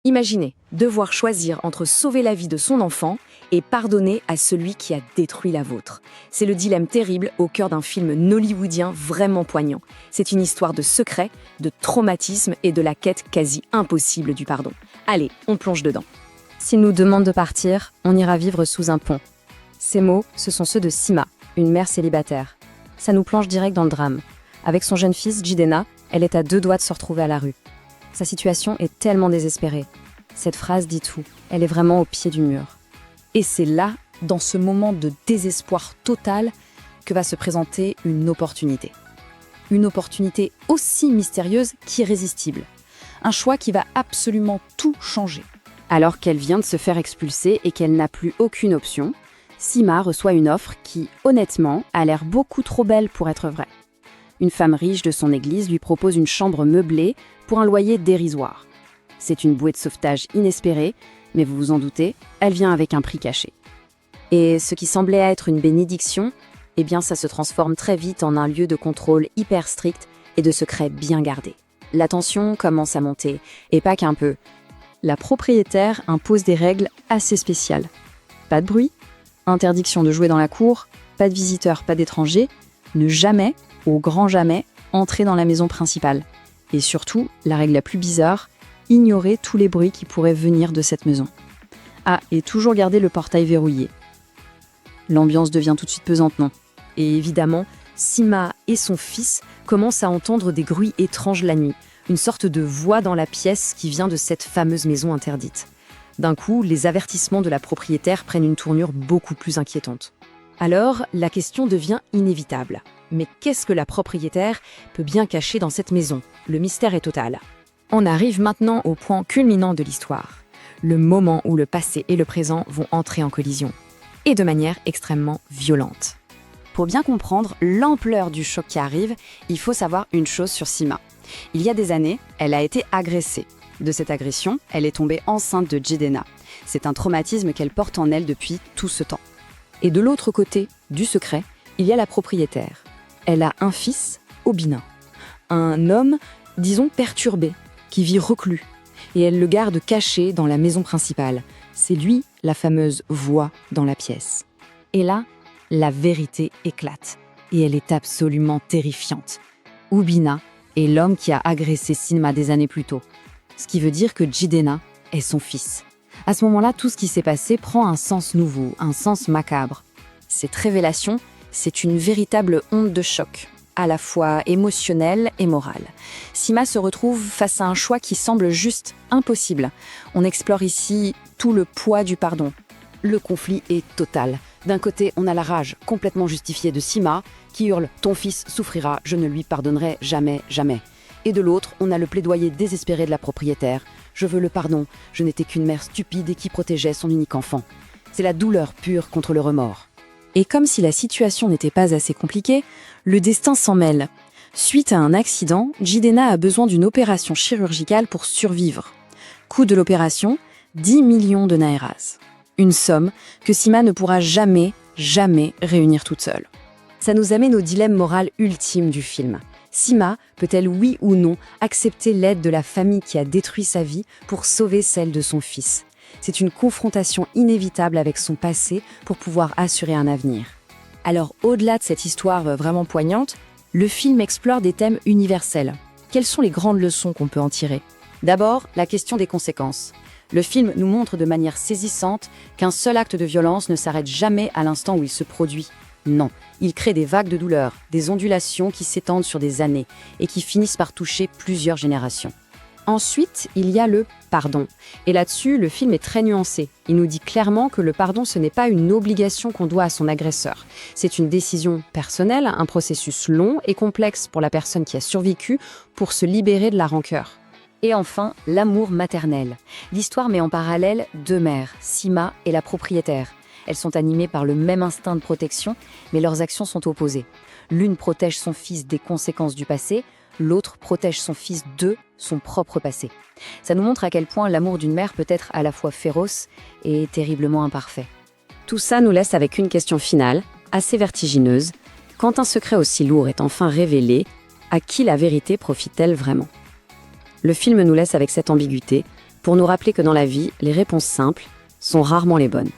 Imaginez devoir choisir entre sauver la vie de son enfant et pardonner à celui qui a détruit la vôtre. C'est le dilemme terrible au cœur d'un film nollywoodien vraiment poignant. C'est une histoire de secret, de traumatisme et de la quête quasi impossible du pardon. Allez, on plonge dedans. S'il nous demande de partir, on ira vivre sous un pont. Ces mots, ce sont ceux de Sima, une mère célibataire. Ça nous plonge direct dans le drame. Avec son jeune fils, Jidena, elle est à 2 doigts de se retrouver à la rue. Sa situation est tellement désespérée. Cette phrase dit tout. Elle est vraiment au pied du mur. Et c'est là, dans ce moment de désespoir total, que va se présenter une opportunité. Une opportunité aussi mystérieuse qu'irrésistible. Un choix qui va absolument tout changer. Alors qu'elle vient de se faire expulser et qu'elle n'a plus aucune option, Sima reçoit une offre qui, honnêtement, a l'air beaucoup trop belle pour être vraie. Une femme riche de son église lui propose une chambre meublée pour un loyer dérisoire. C'est une bouée de sauvetage inespérée, mais vous vous en doutez, elle vient avec un prix caché. Et ce qui semblait être une bénédiction, eh bien ça se transforme très vite en un lieu de contrôle hyper strict et de secrets bien gardés. La tension commence à monter, et pas qu'un peu. La propriétaire impose des règles assez spéciales. Pas de bruit, interdiction de jouer dans la cour, pas de visiteurs, pas d'étrangers, ne jamais, au grand jamais, entrer dans la maison principale. Et surtout, la règle la plus bizarre, ignorer tous les bruits qui pourraient venir de cette maison. Ah, et toujours garder le portail verrouillé. L'ambiance devient tout de suite pesante, non? Et évidemment, Sima et son fils commencent à entendre des bruits étranges la nuit, une sorte de voix dans la pièce qui vient de cette fameuse maison interdite. D'un coup, les avertissements de la propriétaire prennent une tournure beaucoup plus inquiétante. Alors, la question devient inévitable. Mais qu'est-ce que la propriétaire peut bien cacher dans cette maison? Le mystère est total. On arrive maintenant au point culminant de l'histoire. Le moment où le passé et le présent vont entrer en collision. Et de manière extrêmement violente. Pour bien comprendre l'ampleur du choc qui arrive, il faut savoir une chose sur Sima. Il y a des années, elle a été agressée. De cette agression, elle est tombée enceinte de Jidena. C'est un traumatisme qu'elle porte en elle depuis tout ce temps. Et de l'autre côté du secret, il y a la propriétaire. Elle a un fils, Obina. Un homme, disons, perturbé, qui vit reclus. Et elle le garde caché dans la maison principale. C'est lui, la fameuse voix dans la pièce. Et là, la vérité éclate. Et elle est absolument terrifiante. Obina est l'homme qui a agressé Sima des années plus tôt. Ce qui veut dire que Jidena est son fils. À ce moment-là, tout ce qui s'est passé prend un sens nouveau, un sens macabre. Cette révélation, c'est une véritable onde de choc, à la fois émotionnelle et morale. Sima se retrouve face à un choix qui semble juste impossible. On explore ici tout le poids du pardon. Le conflit est total. D'un côté, on a la rage complètement justifiée de Sima, qui hurle « Ton fils souffrira, je ne lui pardonnerai jamais, jamais ». Et de l'autre, on a le plaidoyer désespéré de la propriétaire. Je veux le pardon, je n'étais qu'une mère stupide et qui protégeait son unique enfant. C'est la douleur pure contre le remords. Et comme si la situation n'était pas assez compliquée, le destin s'en mêle. Suite à un accident, Jidena a besoin d'une opération chirurgicale pour survivre. Coût de l'opération, 10 millions de naeras. Une somme que Sima ne pourra jamais réunir toute seule. Ça nous amène au dilemme moral ultime du film. Sima peut-elle, oui ou non, accepter l'aide de la famille qui a détruit sa vie pour sauver celle de son fils? C'est une confrontation inévitable avec son passé pour pouvoir assurer un avenir. Alors, au-delà de cette histoire vraiment poignante, le film explore des thèmes universels. Quelles sont les grandes leçons qu'on peut en tirer? D'abord, la question des conséquences. Le film nous montre de manière saisissante qu'un seul acte de violence ne s'arrête jamais à l'instant où il se produit. Non, il crée des vagues de douleur, des ondulations qui s'étendent sur des années et qui finissent par toucher plusieurs générations. Ensuite, il y a le pardon. Et là-dessus, le film est très nuancé. Il nous dit clairement que le pardon, ce n'est pas une obligation qu'on doit à son agresseur. C'est une décision personnelle, un processus long et complexe pour la personne qui a survécu pour se libérer de la rancœur. Et enfin, l'amour maternel. L'histoire met en parallèle 2 mères, Sima et la propriétaire. Elles sont animées par le même instinct de protection, mais leurs actions sont opposées. L'une protège son fils des conséquences du passé, l'autre protège son fils de son propre passé. Ça nous montre à quel point l'amour d'une mère peut être à la fois féroce et terriblement imparfait. Tout ça nous laisse avec une question finale, assez vertigineuse. Quand un secret aussi lourd est enfin révélé, à qui la vérité profite-t-elle vraiment? Le film nous laisse avec cette ambiguïté. pour nous rappeler que dans la vie, les réponses simples sont rarement les bonnes.